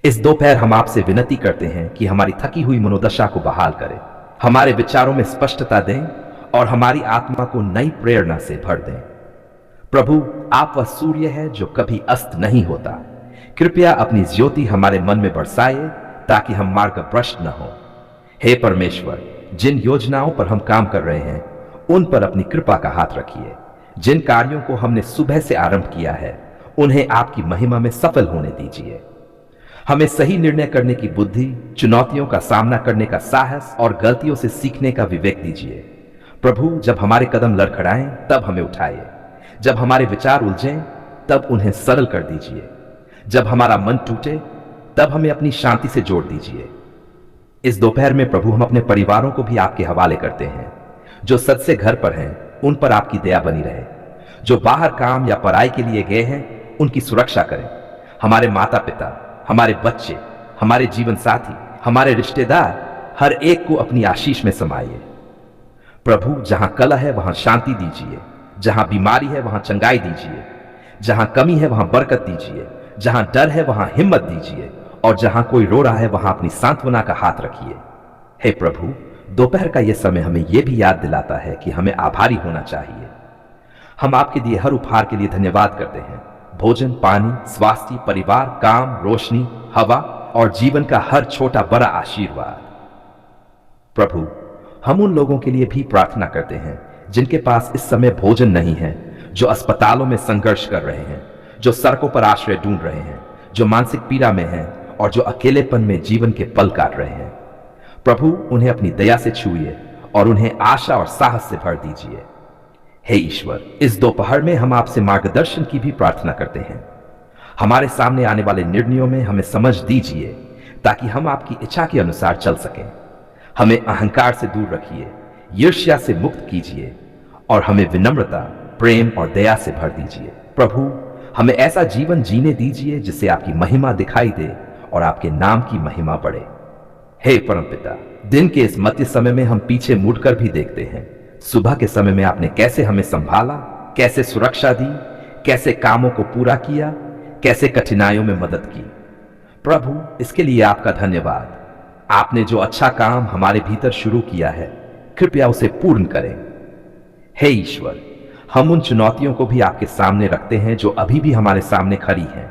इस दोपहर हम आपसे विनती करते हैं कि हमारी थकी हुई मनोदशा को बहाल करें, हमारे विचारों में स्पष्टता दें और हमारी आत्मा को नई प्रेरणा से भर दें। प्रभु, आप वह सूर्य है जो कभी अस्त नहीं होता। कृपया अपनी ज्योति हमारे मन में बरसाए ताकि हम मार्गभ्रष्ट न हो। हे परमेश्वर, जिन योजनाओं पर हम काम कर रहे हैं उन पर अपनी कृपा का हाथ रखिए। जिन कार्यों को हमने सुबह से आरंभ किया है उन्हें आपकी महिमा में सफल होने दीजिए। हमें सही निर्णय करने की बुद्धि, चुनौतियों का सामना करने का साहस और गलतियों से सीखने का विवेक दीजिए। प्रभु, जब हमारे कदम लड़खड़ाएं तब हमें उठाइए। जब हमारे विचार उलझें तब उन्हें सरल कर दीजिए। जब हमारा मन टूटे तब हमें अपनी शांति से जोड़ दीजिए। इस दोपहर में प्रभु, हम अपने परिवारों को भी आपके हवाले करते हैं। जो सच से घर पर हैं उन पर आपकी दया बनी रहे। जो बाहर काम या पढ़ाई के लिए गए हैं उनकी सुरक्षा करें। हमारे माता पिता, हमारे बच्चे, हमारे जीवन साथी, हमारे रिश्तेदार, हर एक को अपनी आशीष में समाइए। प्रभु, जहां कलह है वहां शांति दीजिए, जहां बीमारी है वहां चंगाई दीजिए, जहां कमी है वहां बरकत दीजिए, जहां डर है वहां हिम्मत दीजिए और जहां कोई रो रहा है वहां अपनी सांत्वना का हाथ रखिए। हे प्रभु, दोपहर का यह समय हमें यह भी याद दिलाता है कि हमें आभारी होना चाहिए। हम आपके दिए हर उपहार के लिए धन्यवाद करते हैं। भोजन, पानी, स्वास्थ्य, परिवार, काम, रोशनी, हवा और जीवन का हर छोटा बड़ा आशीर्वाद। प्रभु, हम उन लोगों के लिए भी प्रार्थना करते हैं जिनके पास इस समय भोजन नहीं है, जो अस्पतालों में संघर्ष कर रहे हैं, जो सड़कों पर आश्रय ढूंढ रहे हैं, जो मानसिक पीड़ा में हैं और जो अकेलेपन में जीवन के पल काट रहे हैं। प्रभु, उन्हें अपनी दया से छूइए और उन्हें आशा और साहस से भर दीजिए। हे ईश्वर, इस दोपहर में हम आपसे मार्गदर्शन की भी प्रार्थना करते हैं। हमारे सामने आने वाले निर्णयों में हमें समझ दीजिए ताकि हम आपकी इच्छा के अनुसार चल सकें। हमें अहंकार से दूर रखिए, ईर्ष्या से मुक्त कीजिए और हमें विनम्रता, प्रेम और दया से भर दीजिए। प्रभु, हमें ऐसा जीवन जीने दीजिए जिससे आपकी महिमा दिखाई दे और आपके नाम की महिमा बढ़े। हे परमपिता, दिन के इस मध्य समय में हम पीछे मुड़कर भी देखते हैं। सुबह के समय में आपने कैसे हमें संभाला, कैसे सुरक्षा दी, कैसे कामों को पूरा किया, कैसे कठिनाइयों में मदद की। प्रभु, इसके लिए आपका धन्यवाद। आपने जो अच्छा काम हमारे भीतर शुरू किया है, कृपया उसे पूर्ण करें। हे ईश्वर, हम उन चुनौतियों को भी आपके सामने रखते हैं जो अभी भी हमारे सामने खड़ी हैं।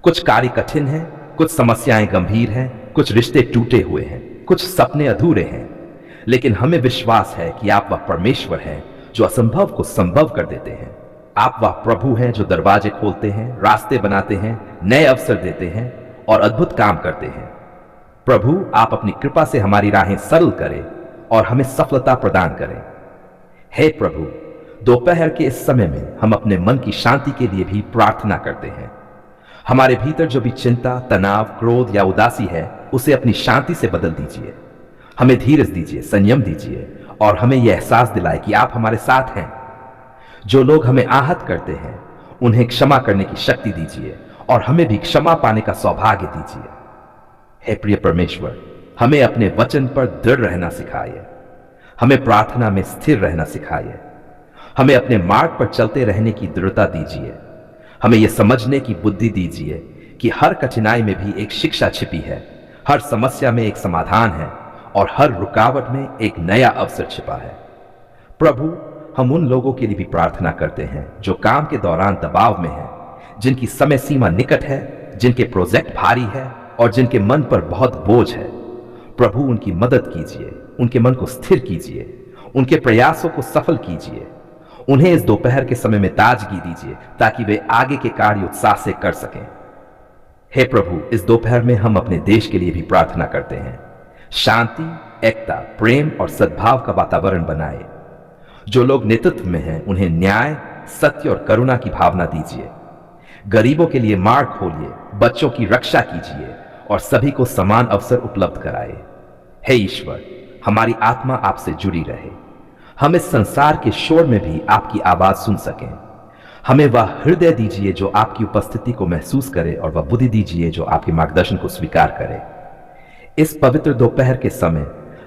कुछ कार्य कठिन हैं, कुछ समस्याएं गंभीर हैं, कुछ रिश्ते टूटे हुए हैं, कुछ सपने अधूरे हैं, लेकिन हमें विश्वास है कि आप वह परमेश्वर हैं जो असंभव को संभव कर देते हैं। आप वह प्रभु हैं जो दरवाजे खोलते हैं, रास्ते बनाते हैं, नए अवसर देते हैं और अद्भुत काम करते हैं। प्रभु, आप अपनी कृपा से हमारी राहें सरल करें और हमें सफलता प्रदान करें। हे प्रभु, दोपहर के इस समय में हम अपने मन की शांति के लिए भी प्रार्थना करते हैं। हमारे भीतर जो भी चिंता, तनाव, क्रोध या उदासी है उसे अपनी शांति से बदल दीजिए। हमें धीरज दीजिए, संयम दीजिए और हमें यह एहसास दिलाए कि आप हमारे साथ हैं। जो लोग हमें आहत करते हैं उन्हें क्षमा करने की शक्ति दीजिए और हमें भी क्षमा पाने का सौभाग्य दीजिए। हे प्रिय परमेश्वर, हमें अपने वचन पर दृढ़ रहना सिखाइए। हमें प्रार्थना में स्थिर रहना सिखाइए। हमें अपने मार्ग पर चलते रहने की दृढ़ता दीजिए। हमें यह समझने की बुद्धि दीजिए कि हर कठिनाई में भी एक शिक्षा छिपी है, हर समस्या में एक समाधान है और हर रुकावट में एक नया अवसर छिपा है। प्रभु, हम उन लोगों के लिए भी प्रार्थना करते हैं जो काम के दौरान दबाव में हैं, जिनकी समय सीमा निकट है, जिनके प्रोजेक्ट भारी है और जिनके मन पर बहुत बोझ है। प्रभु, उनकी मदद कीजिए, उनके मन को स्थिर कीजिए, उनके प्रयासों को सफल कीजिए। उन्हें इस दोपहर के समय में ताजगी दीजिए ताकि वे आगे के कार्य उत्साह से कर सकें। हे प्रभु, इस दोपहर में हम अपने देश के लिए भी प्रार्थना करते हैं। शांति, एकता, प्रेम और सद्भाव का वातावरण बनाए। जो लोग नेतृत्व में हैं उन्हें न्याय, सत्य और करुणा की भावना दीजिए। गरीबों के लिए मार्ग खोलिए, बच्चों की रक्षा कीजिए और सभी को समान अवसर उपलब्ध कराए। हे ईश्वर, हमारी आत्मा आपसे जुड़ी रहे। हम इस संसार के शोर में भी आपकी आवाज सुन सकें। हमें वह हृदय दीजिए जो आपकी उपस्थिति को महसूस करे और वह बुद्धि दीजिए जो आपके मार्गदर्शन को स्वीकार करे। इस पवित्र दोपहर के समय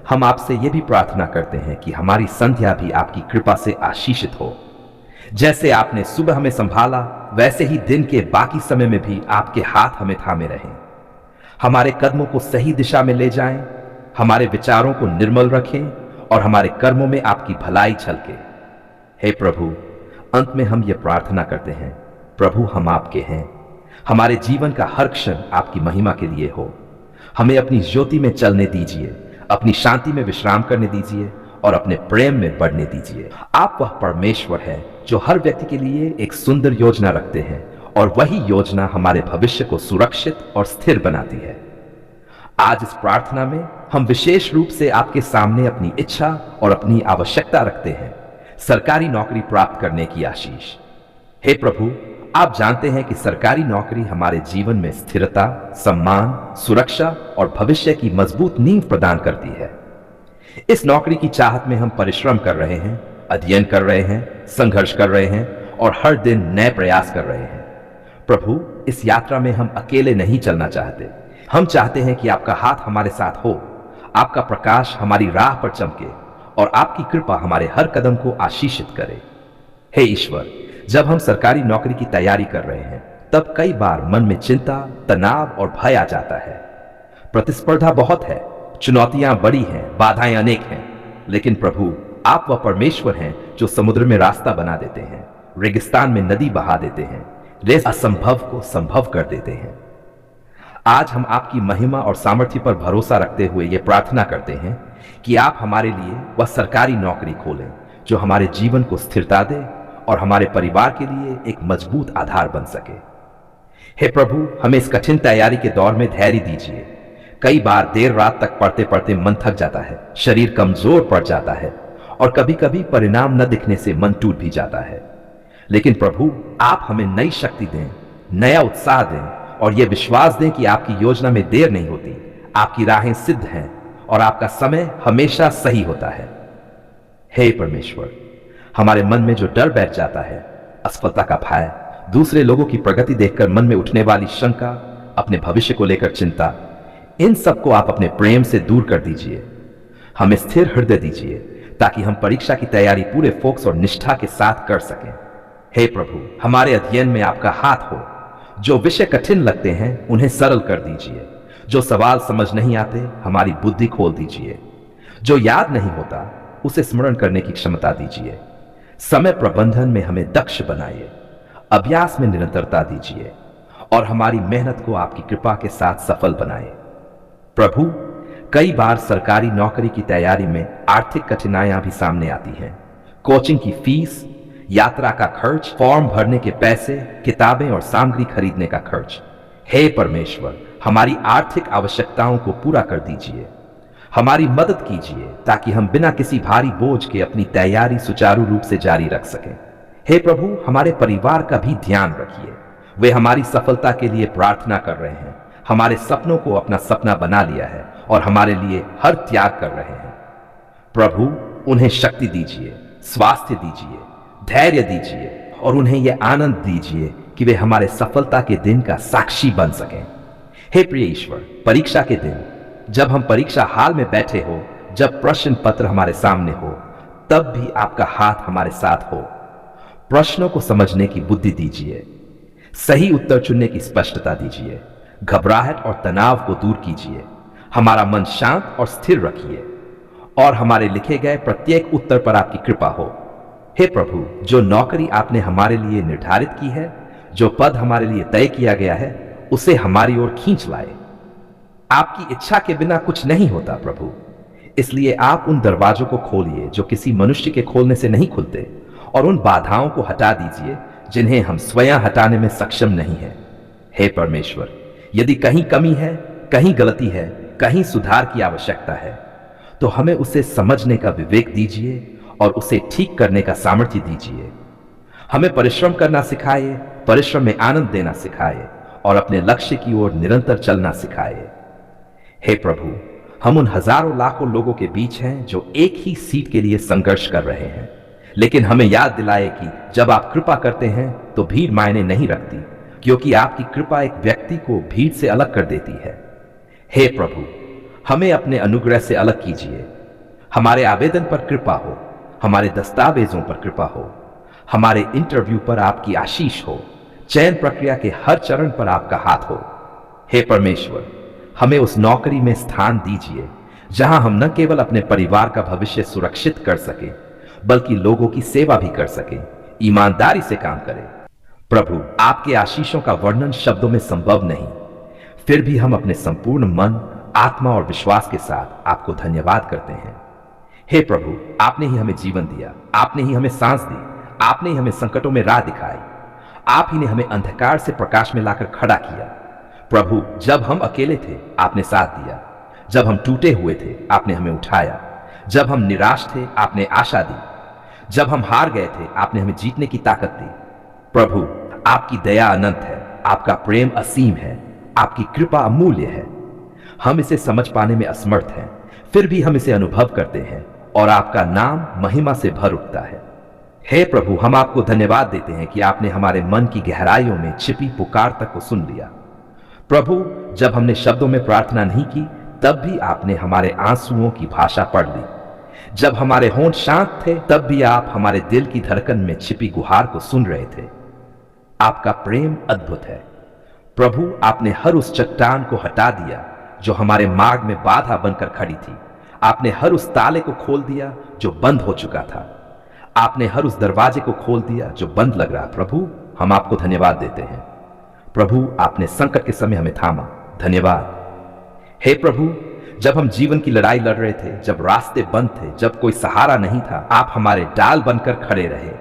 हम आपसे यह भी प्रार्थना करते हैं कि हमारी संध्या भी आपकी कृपा से आशीषित हो। जैसे आपने सुबह हमें संभाला, वैसे ही दिन के बाकी समय में भी आपके हाथ हमें थामे रहें। हमारे कदमों को सही दिशा में ले जाएं, हमारे विचारों को निर्मल रखें और हमारे कर्मों में आपकी भलाई झलके। हे प्रभु, अंत में हम ये प्रार्थना करते हैं, प्रभु हम आपके हैं, हमारे जीवन का हर क्षण आपकी महिमा के लिए हो। हमें अपनी ज्योति में चलने दीजिए, अपनी शांति में विश्राम करने दीजिए और अपने प्रेम में बढ़ने दीजिए। आप वह परमेश्वर है जो हर व्यक्ति के लिए एक सुंदर योजना रखते हैं और वही योजना हमारे भविष्य को सुरक्षित और स्थिर बनाती है। आज इस प्रार्थना में हम विशेष रूप से आपके सामने अपनी इच्छा और अपनी आवश्यकता रखते हैं, सरकारी नौकरी प्राप्त करने की आशीष। हे प्रभु, आप जानते हैं कि सरकारी नौकरी हमारे जीवन में स्थिरता, सम्मान, सुरक्षा और भविष्य की मजबूत नींव प्रदान करती है। इस नौकरी की चाहत में हम परिश्रम कर रहे हैं, अध्ययन कर रहे हैं, संघर्ष कर रहे हैं और हर दिन नए प्रयास कर रहे हैं। प्रभु, इस यात्रा में हम अकेले नहीं चलना चाहते। हम चाहते हैं कि आपका हाथ हमारे साथ हो, आपका प्रकाश हमारी राह पर चमके और आपकी कृपा हमारे हर कदम को आशीषित करे। हे ईश्वर, जब हम सरकारी नौकरी की तैयारी कर रहे हैं तब कई बार मन में चिंता, तनाव और भय आ जाता है। प्रतिस्पर्धा बहुत है, चुनौतियां बड़ी हैं, बाधाएं अनेक हैं, लेकिन प्रभु, आप वह परमेश्वर हैं जो समुद्र में रास्ता बना देते हैं, रेगिस्तान में नदी बहा देते हैं, असंभव को संभव कर देते हैं। आज हम आपकी महिमा और सामर्थ्य पर भरोसा रखते हुए ये प्रार्थना करते हैं कि आप हमारे लिए वह सरकारी नौकरी खोलें जो हमारे जीवन को स्थिरता दे और हमारे परिवार के लिए एक मजबूत आधार बन सके। हे प्रभु, हमें इस कठिन तैयारी के दौर में धैर्य दीजिए। कई बार देर रात तक पढ़ते पढ़ते मन थक जाता है, शरीर कमजोर पड़ जाता है और कभी कभी परिणाम न दिखने से मन टूट भी जाता है। लेकिन प्रभु, आप हमें नई शक्ति दें, नया उत्साह दें और यह विश्वास दें कि आपकी योजना में देर नहीं होती, आपकी राहें सिद्ध हैं और आपका समय हमेशा सही होता है। हे परमेश्वर, हमारे मन में जो डर बैठ जाता है, असफलता का भय, दूसरे लोगों की प्रगति देखकर मन में उठने वाली शंका, अपने भविष्य को लेकर चिंता, इन सबको आप अपने प्रेम से दूर कर दीजिए। हमें स्थिर हृदय दीजिए ताकि हम परीक्षा की तैयारी पूरे फोकस और निष्ठा के साथ कर सकें। हे प्रभु, हमारे अध्ययन में आपका हाथ हो। जो विषय कठिन लगते हैं उन्हें सरल कर दीजिए, जो सवाल समझ नहीं आते हमारी बुद्धि खोल दीजिए, जो याद नहीं होता उसे स्मरण करने की क्षमता दीजिए। समय प्रबंधन में हमें दक्ष बनाइए, अभ्यास में निरंतरता दीजिए और हमारी मेहनत को आपकी कृपा के साथ सफल बनाए। प्रभु, कई बार सरकारी नौकरी की तैयारी में आर्थिक कठिनाइयां भी सामने आती हैं। कोचिंग की फीस, यात्रा का खर्च, फॉर्म भरने के पैसे, किताबें और सामग्री खरीदने का खर्च। हे परमेश्वर, हमारी आर्थिक आवश्यकताओं को पूरा कर दीजिए। हमारी मदद कीजिए ताकि हम बिना किसी भारी बोझ के अपनी तैयारी सुचारू रूप से जारी रख सकें। हे प्रभु, हमारे परिवार का भी ध्यान रखिए। वे हमारी सफलता के लिए प्रार्थना कर रहे हैं, हमारे सपनों को अपना सपना बना लिया है और हमारे लिए हर त्याग कर रहे हैं। प्रभु, उन्हें शक्ति दीजिए, स्वास्थ्य दीजिए, धैर्य दीजिए और उन्हें यह आनंद दीजिए कि वे हमारे सफलता के दिन का साक्षी बन सकें। हे प्रिय ईश्वर, परीक्षा के दिन जब हम परीक्षा हाल में बैठे हो, जब प्रश्न पत्र हमारे सामने हो, तब भी आपका हाथ हमारे साथ हो। प्रश्नों को समझने की बुद्धि दीजिए, सही उत्तर चुनने की स्पष्टता दीजिए, घबराहट और तनाव को दूर कीजिए, हमारा मन शांत और स्थिर रखिए और हमारे लिखे गए प्रत्येक उत्तर पर आपकी कृपा हो। हे प्रभु, जो नौकरी आपने हमारे लिए निर्धारित की है, जो पद हमारे लिए तय किया गया है, उसे हमारी ओर खींच लाए। आपकी इच्छा के बिना कुछ नहीं होता प्रभु, इसलिए आप उन दरवाजों को खोलिए जो किसी मनुष्य के खोलने से नहीं खुलते और उन बाधाओं को हटा दीजिए जिन्हें हम स्वयं हटाने में सक्षम नहीं है। हे परमेश्वर, यदि कहीं कमी है, कहीं गलती है, कहीं सुधार की आवश्यकता है, तो हमें उसे समझने का विवेक दीजिए और उसे ठीक करने का सामर्थ्य दीजिए। हमें परिश्रम करना सिखाए, परिश्रम में आनंद देना सिखाए और अपने लक्ष्य की ओर निरंतर चलना सिखाए। हे प्रभु, हम उन हजारों लाखों लोगों के बीच हैं जो एक ही सीट के लिए संघर्ष कर रहे हैं, लेकिन हमें याद दिलाए कि जब आप कृपा करते हैं तो भीड़ मायने नहीं रखती, क्योंकि आपकी कृपा एक व्यक्ति को भीड़ से अलग कर देती है। हे प्रभु, हमें अपने अनुग्रह से अलग कीजिए। हमारे आवेदन पर कृपा हो, हमारे दस्तावेजों पर कृपा हो, हमारे इंटरव्यू पर आपकी आशीष हो, चयन प्रक्रिया के हर चरण पर आपका हाथ हो। हे परमेश्वर, हमें उस नौकरी में स्थान दीजिए जहां हम न केवल अपने परिवार का भविष्य सुरक्षित कर सके, बल्कि लोगों की सेवा भी कर सके, ईमानदारी से काम करें। प्रभु, आपके आशीषों का वर्णन शब्दों में संभव नहीं, फिर भी हम अपने संपूर्ण मन, आत्मा और विश्वास के साथ आपको धन्यवाद करते हैं। हे प्रभु, आपने ही हमें जीवन दिया, आपने ही हमें सांस दी, आपने ही हमें संकटों में राह दिखाई, आप ही ने हमें अंधकार से प्रकाश में लाकर खड़ा किया। प्रभु, जब हम अकेले थे आपने साथ दिया, जब हम टूटे हुए थे आपने हमें उठाया, जब हम निराश थे आपने आशा दी, जब हम हार गए थे आपने हमें जीतने की ताकत दी। प्रभु, आपकी दया अनंत है, आपका प्रेम असीम है, आपकी कृपा अमूल्य है। हम इसे समझ पाने में असमर्थ हैं, फिर भी हम इसे अनुभव करते हैं और आपका नाम महिमा से भर उठता है। हे प्रभु, हम आपको धन्यवाद देते हैं कि आपने हमारे मन की गहराइयों में छिपी पुकार तक को सुन लिया। प्रभु, जब हमने शब्दों में प्रार्थना नहीं की तब भी आपने हमारे आंसुओं की भाषा पढ़ ली। जब हमारे होंठ शांत थे तब भी आप हमारे दिल की धड़कन में छिपी गुहार को सुन रहे थे। आपका प्रेम अद्भुत है। प्रभु, आपने हर उस चट्टान को हटा दिया जो हमारे मार्ग में बाधा बनकर खड़ी थी। आपने हर उस ताले को खोल दिया जो बंद हो चुका था। आपने हर उस दरवाजे को खोल दिया जो बंद लग रहा। प्रभु, हम आपको धन्यवाद देते हैं। प्रभु, आपने संकट के समय हमें थामा, धन्यवाद। हे प्रभु, जब हम जीवन की लड़ाई लड़ रहे थे, जब रास्ते बंद थे, जब कोई सहारा नहीं था, आप हमारे डाल बनकर खड़े रहे।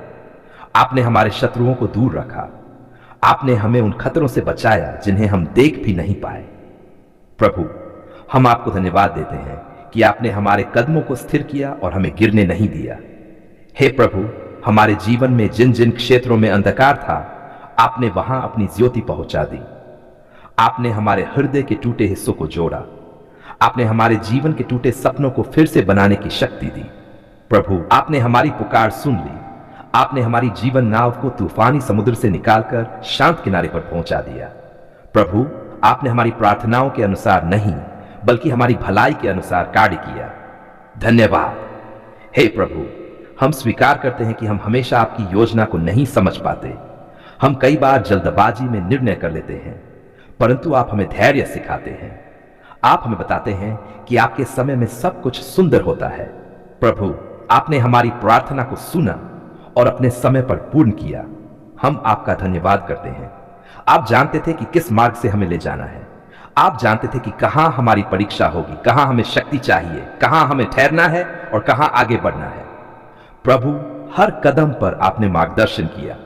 आपने हमारे शत्रुओं को दूर रखा। आपने हमें उन खतरों से बचाया जिन्हें हम देख भी नहीं पाए। प्रभु, हम आपको धन्यवाद देते हैं कि आपने हमारे कदमों को स्थिर किया और हमें गिरने नहीं दिया। हे प्रभु, हमारे जीवन में जिन जिन क्षेत्रों में अंधकार था, आपने वहां अपनी ज्योति पहुंचा दी। आपने हमारे हृदय के टूटे हिस्सों को जोड़ा। आपने हमारे जीवन के टूटे सपनों को फिर से बनाने की शक्ति दी। प्रभु, आपने हमारी पुकार सुन ली। आपने हमारी जीवन नाव को तूफानी समुद्र से निकालकर शांत किनारे पर पहुंचा दिया। प्रभु, आपने हमारी प्रार्थनाओं के अनुसार नहीं, बल्कि हमारी भलाई के अनुसार कार्य किया। धन्यवाद। हे प्रभु, हम स्वीकार करते हैं कि हम हमेशा आपकी योजना को नहीं समझ पाते। हम कई बार जल्दबाजी में निर्णय कर लेते हैं, परंतु आप हमें धैर्य सिखाते हैं। आप हमें बताते हैं कि आपके समय में सब कुछ सुंदर होता है। प्रभु, आपने हमारी प्रार्थना को सुना और अपने समय पर पूर्ण किया। हम आपका धन्यवाद करते हैं। आप जानते थे कि किस मार्ग से हमें ले जाना है। आप जानते थे कि कहां हमारी परीक्षा होगी, कहां हमें शक्ति चाहिए, कहां हमें ठहरना है और कहां आगे बढ़ना है। प्रभु, हर कदम पर आपने मार्गदर्शन किया।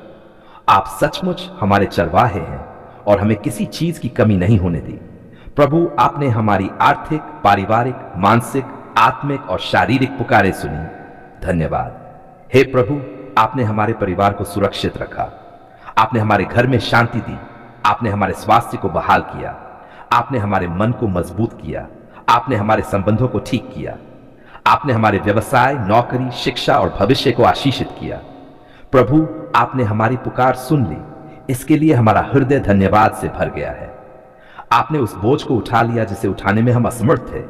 आप सचमुच हमारे चरवाहे हैं और हमें किसी चीज की कमी नहीं होने दी। प्रभु, आपने हमारी आर्थिक, पारिवारिक, मानसिक, आत्मिक और शारीरिक पुकारें सुनी। धन्यवाद। हे प्रभु, आपने हमारे परिवार को सुरक्षित रखा। आपने हमारे घर में शांति दी। आपने हमारे स्वास्थ्य को बहाल किया। आपने हमारे मन को मजबूत किया। आपने हमारे संबंधों को ठीक किया। आपने हमारे व्यवसाय, नौकरी, शिक्षा और भविष्य को आशीषित किया। प्रभु, आपने हमारी पुकार सुन ली। इसके लिए हमारा हृदय धन्यवाद से भर गया है। आपने उस बोझ को उठा लिया जिसे उठाने में हम असमर्थ थे।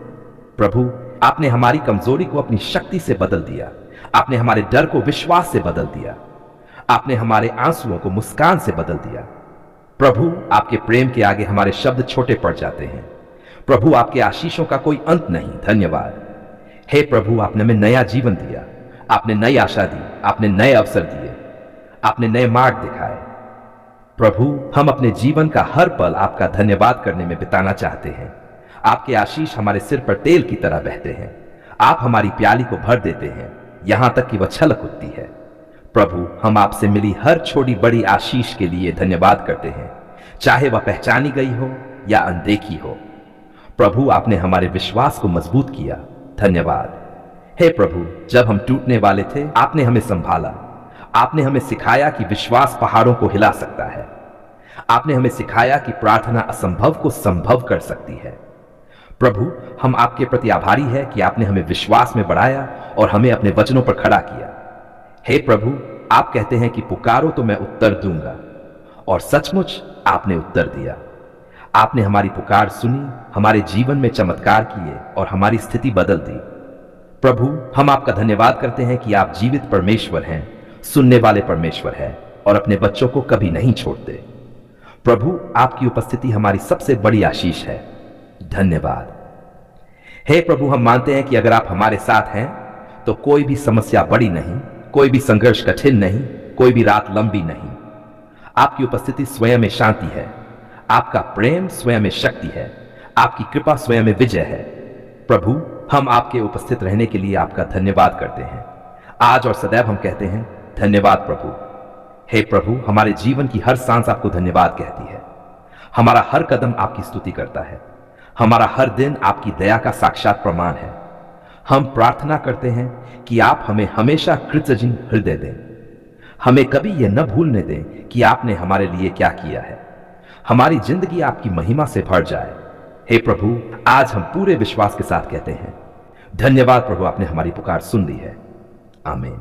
प्रभु, आपने हमारी कमजोरी को अपनी शक्ति से बदल दिया। आपने हमारे डर को विश्वास से बदल दिया। आपने हमारे आंसुओं को मुस्कान से बदल दिया। प्रभु, आपके प्रेम के आगे हमारे शब्द छोटे पड़ जाते हैं। प्रभु, आपके आशीषों का कोई अंत नहीं। धन्यवाद। हे प्रभु, आपने हमें नया जीवन दिया। आपने नई आशा दी। आपने नए अवसर दिए। आपने नए मार्ग दिखाए। प्रभु, हम अपने जीवन का हर पल आपका धन्यवाद करने में बिताना चाहते हैं। आपके आशीष हमारे सिर पर तेल की तरह बहते हैं। आप हमारी प्याली को भर देते हैं, यहां तक कि वह छलक उठती है। प्रभु, हम आपसे मिली हर छोटी बड़ी आशीष के लिए धन्यवाद करते हैं, चाहे वह पहचानी गई हो या अनदेखी हो। प्रभु, आपने हमारे विश्वास को मजबूत किया। धन्यवाद। हे प्रभु, जब हम टूटने वाले थे आपने हमें संभाला। आपने हमें सिखाया कि विश्वास पहाड़ों को हिला सकता है। आपने हमें सिखाया कि प्रार्थना असंभव को संभव कर सकती है। प्रभु, हम आपके प्रति आभारी हैं कि आपने हमें विश्वास में बढ़ाया और हमें अपने वचनों पर खड़ा किया। हे प्रभु, आप कहते हैं कि पुकारो तो मैं उत्तर दूंगा, और सचमुच आपने उत्तर दिया। आपने हमारी पुकार सुनी, हमारे जीवन में चमत्कार किए और हमारी स्थिति बदल दी। प्रभु, हम आपका धन्यवाद करते हैं कि आप जीवित परमेश्वर हैं, सुनने वाले परमेश्वर हैं और अपने बच्चों को कभी नहीं छोड़ते। प्रभु, आपकी उपस्थिति हमारी सबसे बड़ी आशीष है। धन्यवाद। हे प्रभु, हम मानते हैं कि अगर आप हमारे साथ हैं तो कोई भी समस्या बड़ी नहीं, कोई भी संघर्ष कठिन नहीं, कोई भी रात लंबी नहीं। आपकी उपस्थिति स्वयं में शांति है, आपका प्रेम स्वयं में शक्ति है, आपकी कृपा स्वयं में विजय है। प्रभु, हम आपके उपस्थित रहने के लिए आपका धन्यवाद करते हैं। आज और सदैव हम कहते हैं धन्यवाद प्रभु। हे प्रभु, हमारे जीवन की हर सांस आपको धन्यवाद कहती है। हमारा हर कदम आपकी स्तुति करता है। हमारा हर दिन आपकी दया का साक्षात प्रमाण है। हम प्रार्थना करते हैं कि आप हमें हमेशा कृतज्ञ हृदय दें। हमें कभी यह न भूलने दें कि आपने हमारे लिए क्या किया है। हमारी जिंदगी आपकी महिमा से भर जाए। हे प्रभु, आज हम पूरे विश्वास के साथ कहते हैं धन्यवाद प्रभु, आपने हमारी पुकार सुन ली है। आमीन।